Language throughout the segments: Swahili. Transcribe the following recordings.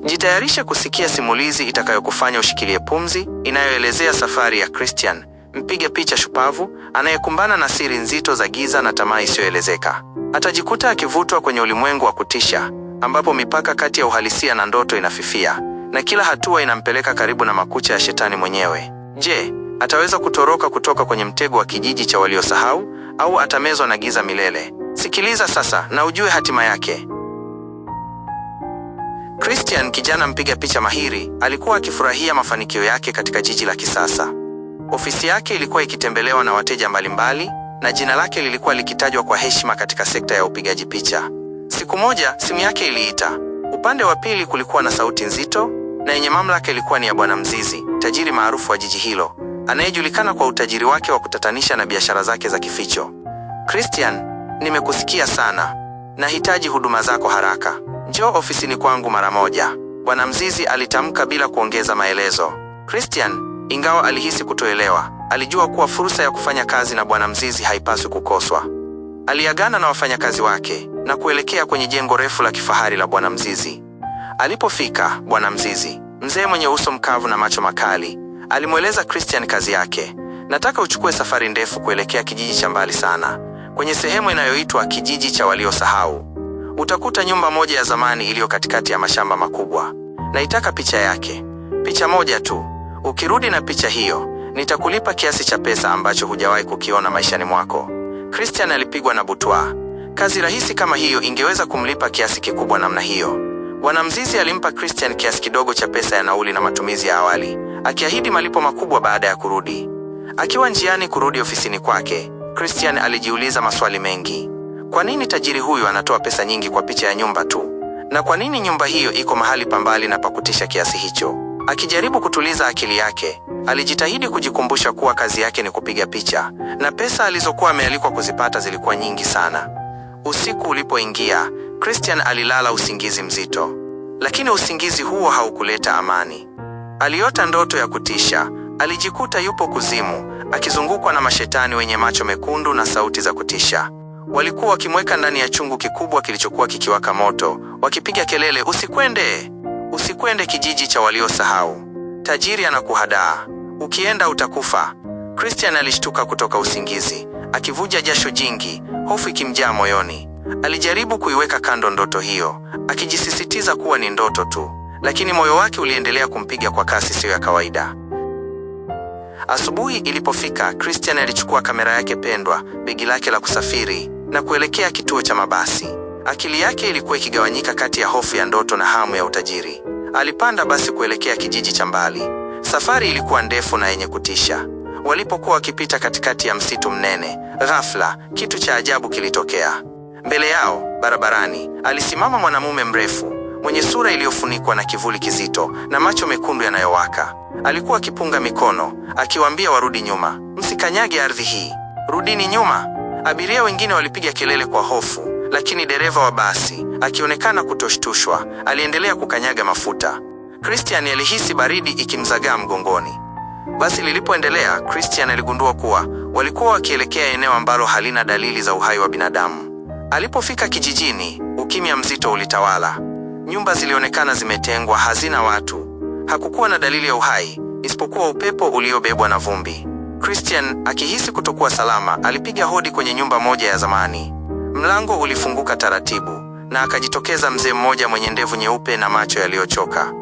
Jitayarishe kusikia simulizi itakayokufanya ushikilie pumzi, inayoelezea safari ya Christian, mpiga picha shupavu, anayekumbana na siri nzito za giza na tamaa isiyoelezeka. Atajikuta akivutwa kwenye ulimwengu wa kutisha, ambapo mipaka kati ya uhalisia na ndoto inafifia, na kila hatua inampeleka karibu na makucha ya shetani mwenyewe. Je, ataweza kutoroka kutoka kwenye mtego wa kijiji cha waliosahau, au atamezwa na giza milele? Sikiliza sasa na ujue hatima yake. Christian, kijana mpiga picha mahiri, alikuwa akifurahia mafanikio yake katika jiji la kisasa. Ofisi yake ilikuwa ikitembelewa na wateja mbalimbali, na jina lake lilikuwa likitajwa kwa heshima katika sekta ya upigaji picha. Siku moja, simu yake iliita. Upande wa pili kulikuwa na sauti nzito na yenye mamlaka. Ilikuwa ni ya Bwana Mzizi, tajiri maarufu wa jiji hilo, anayejulikana kwa utajiri wake wa kutatanisha na biashara zake za kificho. Christian, nimekusikia sana. Nahitaji huduma zako haraka. Njoo ofisini kwangu mara moja, Bwana Mzizi alitamka bila kuongeza maelezo. Christian, ingawa alihisi kutoelewa, alijua kuwa fursa ya kufanya kazi na Bwana Mzizi haipaswi kukoswa. Aliagana na wafanyakazi wake na kuelekea kwenye jengo refu la kifahari la Bwana Mzizi. Alipofika, Bwana Mzizi, mzee mwenye uso mkavu na macho makali, alimweleza Christian kazi yake. Nataka uchukue safari ndefu kuelekea kijiji cha mbali sana, kwenye sehemu inayoitwa kijiji cha waliosahau. Utakuta nyumba moja ya zamani iliyo katikati ya mashamba makubwa. Naitaka picha yake, picha moja tu. Ukirudi na picha hiyo, nitakulipa kiasi cha pesa ambacho hujawahi kukiona maishani mwako. Christian alipigwa na butwaa. Kazi rahisi kama hiyo ingeweza kumlipa kiasi kikubwa namna hiyo. Bwana Mzizi alimpa Christian kiasi kidogo cha pesa ya nauli na matumizi ya awali, akiahidi malipo makubwa baada ya kurudi. Akiwa njiani kurudi ofisini kwake, Christian alijiuliza maswali mengi. Kwa nini tajiri huyu anatoa pesa nyingi kwa picha ya nyumba tu? Na kwa nini nyumba hiyo iko mahali pambali na pakutisha kiasi hicho? Akijaribu kutuliza akili yake, alijitahidi kujikumbusha kuwa kazi yake ni kupiga picha, na pesa alizokuwa amealikwa kuzipata zilikuwa nyingi sana. Usiku ulipoingia, Christian alilala usingizi mzito. Lakini usingizi huo haukuleta amani. Aliota ndoto ya kutisha. Alijikuta yupo kuzimu, akizungukwa na mashetani wenye macho mekundu na sauti za kutisha. Walikuwa wakimweka ndani ya chungu kikubwa kilichokuwa kikiwaka moto, wakipiga kelele, usikwende! Usikwende kijiji cha waliosahau. Tajiri anakuhadaa. Ukienda utakufa. Christian alishtuka kutoka usingizi, akivuja jasho jingi, hofu ikimjaa moyoni. Alijaribu kuiweka kando ndoto hiyo, akijisisitiza kuwa ni ndoto tu, lakini moyo wake uliendelea kumpiga kwa kasi isiyo ya kawaida. Asubuhi ilipofika, Christian alichukua kamera yake pendwa, begi lake la kusafiri, na kuelekea kituo cha mabasi. Akili yake ilikuwa ikigawanyika kati ya hofu ya ndoto na hamu ya utajiri. Alipanda basi kuelekea kijiji cha mbali. Safari ilikuwa ndefu na yenye kutisha. Walipokuwa wakipita katikati ya msitu mnene, ghafla kitu cha ajabu kilitokea. Mbele yao, barabarani, alisimama mwanamume mrefu, mwenye sura iliyofunikwa na kivuli kizito na macho mekundu yanayowaka. Alikuwa akipunga mikono, akiwaambia warudi nyuma. Msikanyage ardhi hii. Rudini nyuma. Abiria wengine walipiga kelele kwa hofu, lakini dereva wa basi, akionekana kutoshtushwa, aliendelea kukanyaga mafuta. Christian alihisi baridi ikimzagaa mgongoni. Basi lilipoendelea, Christian aligundua kuwa walikuwa wakielekea eneo ambalo halina dalili za uhai wa binadamu. Alipofika kijijini, ukimya mzito ulitawala. Nyumba zilionekana zimetengwa, hazina watu. Hakukuwa na dalili ya uhai, isipokuwa upepo uliobebwa na vumbi. Christian, akihisi kutokuwa salama, alipiga hodi kwenye nyumba moja ya zamani. Mlango ulifunguka taratibu, na akajitokeza mzee mmoja mwenye ndevu nyeupe na macho yaliyochoka.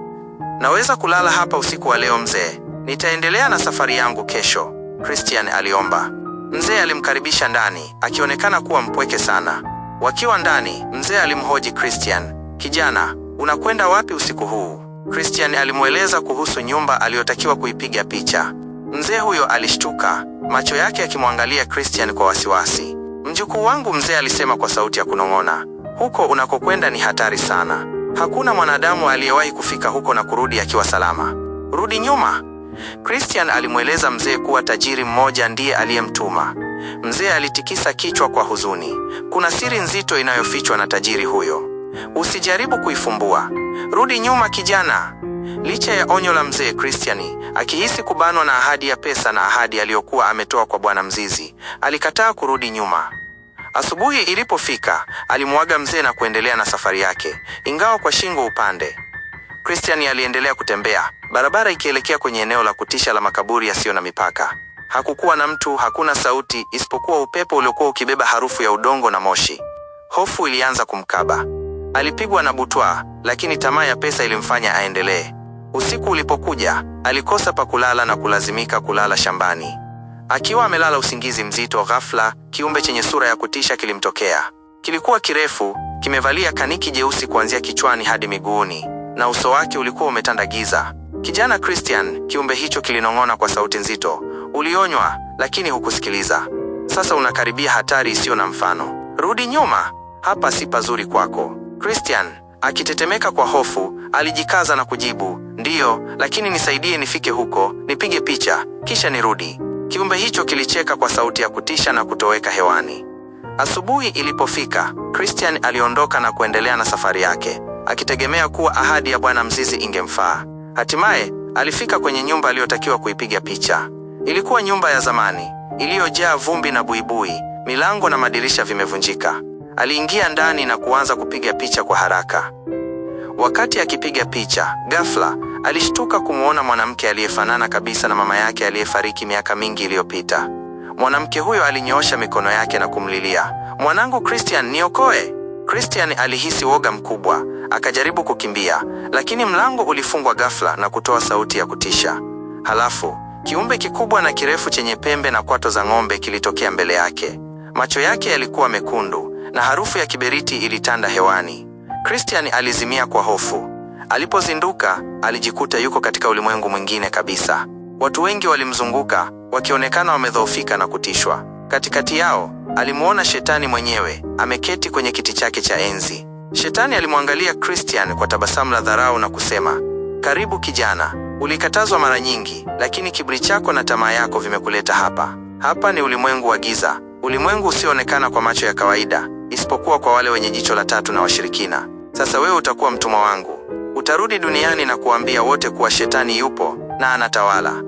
Naweza kulala hapa usiku wa leo mzee? Nitaendelea na safari yangu kesho, Christian aliomba. Mzee alimkaribisha ndani, akionekana kuwa mpweke sana. Wakiwa ndani, mzee alimhoji Christian, kijana, unakwenda wapi usiku huu? Christian alimweleza kuhusu nyumba aliyotakiwa kuipiga picha. Mzee huyo alishtuka, macho yake yakimwangalia Christian kwa wasiwasi. Mjukuu wangu, mzee alisema kwa sauti ya kunong'ona, huko unakokwenda ni hatari sana. Hakuna mwanadamu aliyewahi kufika huko na kurudi akiwa salama. Rudi nyuma. Christian alimweleza mzee kuwa tajiri mmoja ndiye aliyemtuma. Mzee alitikisa kichwa kwa huzuni. Kuna siri nzito inayofichwa na tajiri huyo. Usijaribu kuifumbua. Rudi nyuma kijana. Licha ya onyo la mzee, Christian, akihisi kubanwa na ahadi ya pesa na ahadi aliyokuwa ametoa kwa Bwana Mzizi, alikataa kurudi nyuma. Asubuhi ilipofika, alimuaga mzee na kuendelea na safari yake, ingawa kwa shingo upande. Christian aliendelea kutembea, barabara ikielekea kwenye eneo la kutisha la makaburi yasiyo na mipaka. Hakukuwa na mtu, hakuna sauti, isipokuwa upepo uliokuwa ukibeba harufu ya udongo na moshi. Hofu ilianza kumkaba. Alipigwa na butwaa, lakini tamaa ya pesa ilimfanya aendelee. Usiku ulipokuja, alikosa pa kulala na kulazimika kulala shambani. Akiwa amelala usingizi mzito, ghafla kiumbe chenye sura ya kutisha kilimtokea. Kilikuwa kirefu, kimevalia kaniki jeusi kuanzia kichwani hadi miguuni, na uso wake ulikuwa umetanda giza. Kijana Christian, kiumbe hicho kilinong'ona kwa sauti nzito, ulionywa, lakini hukusikiliza. Sasa unakaribia hatari isiyo na mfano. Rudi nyuma, hapa si pazuri kwako. Christian, akitetemeka kwa hofu, alijikaza na kujibu, ndiyo, lakini nisaidie nifike huko, nipige picha, kisha nirudi. Kiumbe hicho kilicheka kwa sauti ya kutisha na kutoweka hewani. Asubuhi ilipofika, Christian aliondoka na kuendelea na safari yake, akitegemea kuwa ahadi ya Bwana Mzizi ingemfaa. Hatimaye, alifika kwenye nyumba aliyotakiwa kuipiga picha. Ilikuwa nyumba ya zamani, iliyojaa vumbi na buibui, milango na madirisha vimevunjika. Aliingia ndani na kuanza kupiga picha kwa haraka. Wakati akipiga picha, ghafla alishtuka kumwona mwanamke aliyefanana kabisa na mama yake aliyefariki miaka mingi iliyopita. Mwanamke huyo alinyoosha mikono yake na kumlilia, "Mwanangu Christian, niokoe!" Christian alihisi woga mkubwa, akajaribu kukimbia, lakini mlango ulifungwa ghafla na kutoa sauti ya kutisha. Halafu, kiumbe kikubwa na kirefu chenye pembe na kwato za ng'ombe kilitokea mbele yake. Macho yake yalikuwa mekundu na harufu ya kiberiti ilitanda hewani. Christian alizimia kwa hofu. Alipozinduka, alijikuta yuko katika ulimwengu mwingine kabisa. Watu wengi walimzunguka, wakionekana wamedhoofika na kutishwa. Katikati yao, alimuona Shetani mwenyewe, ameketi kwenye kiti chake cha enzi. Shetani alimwangalia Christian kwa tabasamu la dharau na kusema, "Karibu kijana, ulikatazwa mara nyingi, lakini kiburi chako na tamaa yako vimekuleta hapa. Hapa ni ulimwengu wa giza, ulimwengu usioonekana kwa macho ya kawaida, isipokuwa kwa wale wenye jicho la tatu na washirikina. Sasa wewe utakuwa mtumwa wangu. Utarudi duniani na kuambia wote kuwa Shetani yupo na anatawala."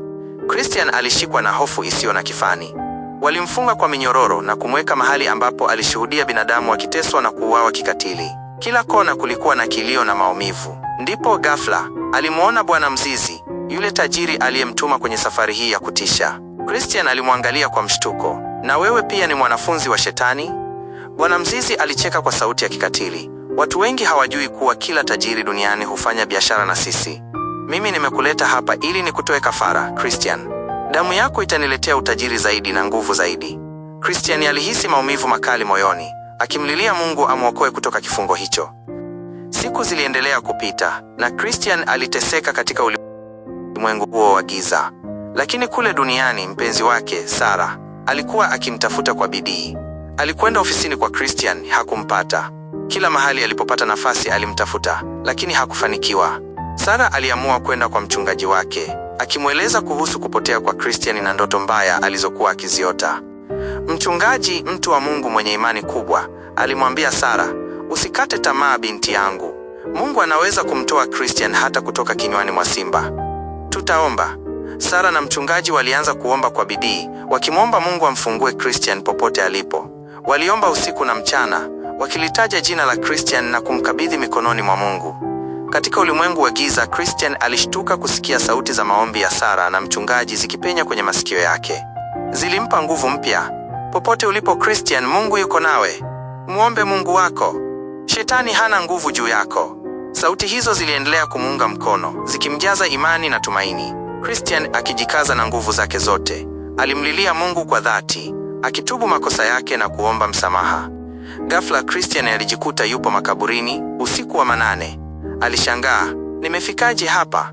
Christian alishikwa na hofu isiyo na kifani. Walimfunga kwa minyororo na kumweka mahali ambapo alishuhudia binadamu wakiteswa na kuuawa kikatili. Kila kona kulikuwa na kilio na maumivu. Ndipo ghafla alimuona Bwana Mzizi, yule tajiri aliyemtuma kwenye safari hii ya kutisha. Christian alimwangalia kwa mshtuko, "Na wewe pia ni mwanafunzi wa Shetani?" Bwana Mzizi alicheka kwa sauti ya kikatili, "Watu wengi hawajui kuwa kila tajiri duniani hufanya biashara na sisi. Mimi nimekuleta hapa ili nikutoe kafara, Christian. Damu yako itaniletea utajiri zaidi na nguvu zaidi." Christian alihisi maumivu makali moyoni, akimlilia Mungu amwokoe kutoka kifungo hicho. Siku ziliendelea kupita, na Christian aliteseka katika ulimwengu huo wa giza. Lakini kule duniani, mpenzi wake, Sarah, alikuwa akimtafuta kwa bidii. Alikwenda ofisini kwa Christian, hakumpata. Kila mahali alipopata nafasi alimtafuta, lakini hakufanikiwa. Sarah aliamua kwenda kwa mchungaji wake, akimweleza kuhusu kupotea kwa Christian na ndoto mbaya alizokuwa akiziota. Mchungaji, mtu wa Mungu mwenye imani kubwa, alimwambia Sarah, "Usikate tamaa binti yangu. Mungu anaweza kumtoa Christian hata kutoka kinywani mwa simba. Tutaomba." Sarah na mchungaji walianza kuomba kwa bidii, wakimwomba Mungu amfungue Christian popote alipo. Waliomba usiku na mchana, wakilitaja jina la Christian na kumkabidhi mikononi mwa Mungu. Katika ulimwengu wa giza, Christian alishtuka kusikia sauti za maombi ya Sarah na mchungaji zikipenya kwenye masikio yake. Zilimpa nguvu mpya. "Popote ulipo Christian, Mungu yuko nawe. Muombe Mungu wako. Shetani hana nguvu juu yako." Sauti hizo ziliendelea kumuunga mkono, zikimjaza imani na tumaini. Christian, akijikaza na nguvu zake zote, alimlilia Mungu kwa dhati, akitubu makosa yake na kuomba msamaha. Ghafla Christian alijikuta yupo makaburini, usiku wa manane. Alishangaa, "Nimefikaje hapa?"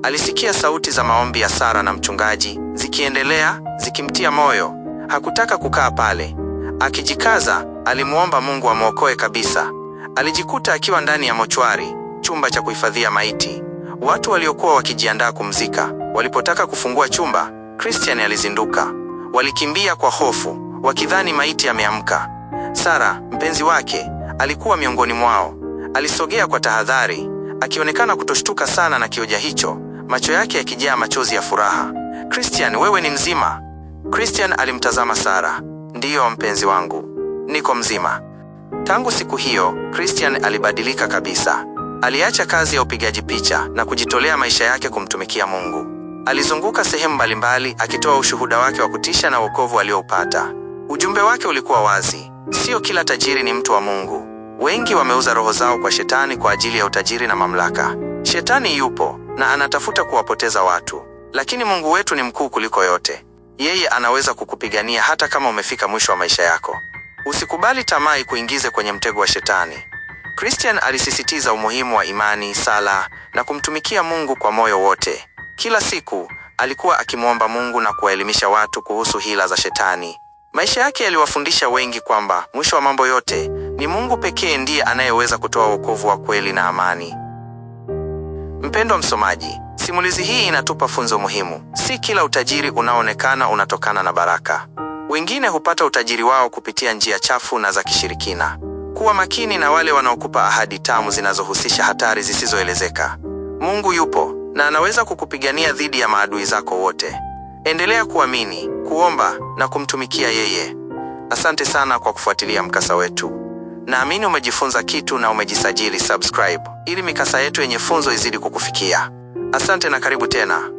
Alisikia sauti za maombi ya Sarah na mchungaji zikiendelea, zikimtia moyo. Hakutaka kukaa pale. Akijikaza, alimuomba Mungu amwokoe kabisa. Alijikuta akiwa ndani ya mochwari, chumba cha kuhifadhia maiti. Watu waliokuwa wakijiandaa kumzika, walipotaka kufungua chumba, Christian alizinduka. Walikimbia kwa hofu, wakidhani maiti ameamka. Sarah, mpenzi wake, alikuwa miongoni mwao. Alisogea kwa tahadhari, akionekana kutoshtuka sana na kioja hicho, macho yake yakijaa machozi ya furaha. "Christian, wewe ni mzima?" Christian alimtazama Sarah. "Ndiyo mpenzi wangu, niko mzima." Tangu siku hiyo, Christian alibadilika kabisa. Aliacha kazi ya upigaji picha na kujitolea maisha yake kumtumikia Mungu. Alizunguka sehemu mbalimbali akitoa ushuhuda wake wa kutisha na wokovu alioupata. Ujumbe wake ulikuwa wazi: sio kila tajiri ni mtu wa Mungu. Wengi wameuza roho zao kwa shetani kwa ajili ya utajiri na mamlaka. Shetani yupo na anatafuta kuwapoteza watu, lakini Mungu wetu ni mkuu kuliko yote. Yeye anaweza kukupigania hata kama umefika mwisho wa maisha yako. Usikubali tamaa ikuingize kwenye mtego wa shetani. Christian alisisitiza umuhimu wa imani, sala na kumtumikia Mungu kwa moyo wote. Kila siku alikuwa akimwomba Mungu na kuwaelimisha watu kuhusu hila za shetani. Maisha yake yaliwafundisha wengi kwamba mwisho wa mambo yote ni Mungu pekee ndiye anayeweza kutoa wokovu wa kweli na amani. Mpendwa msomaji, simulizi hii inatupa funzo muhimu. Si kila utajiri unaoonekana unatokana na baraka. Wengine hupata utajiri wao kupitia njia chafu na za kishirikina. Kuwa makini na wale wanaokupa ahadi tamu zinazohusisha hatari zisizoelezeka. Mungu yupo na anaweza kukupigania dhidi ya maadui zako wote. Endelea kuamini, kuomba na kumtumikia yeye. Asante sana kwa kufuatilia mkasa wetu. Naamini umejifunza kitu na umejisajili subscribe ili mikasa yetu yenye funzo izidi kukufikia. Asante na karibu tena.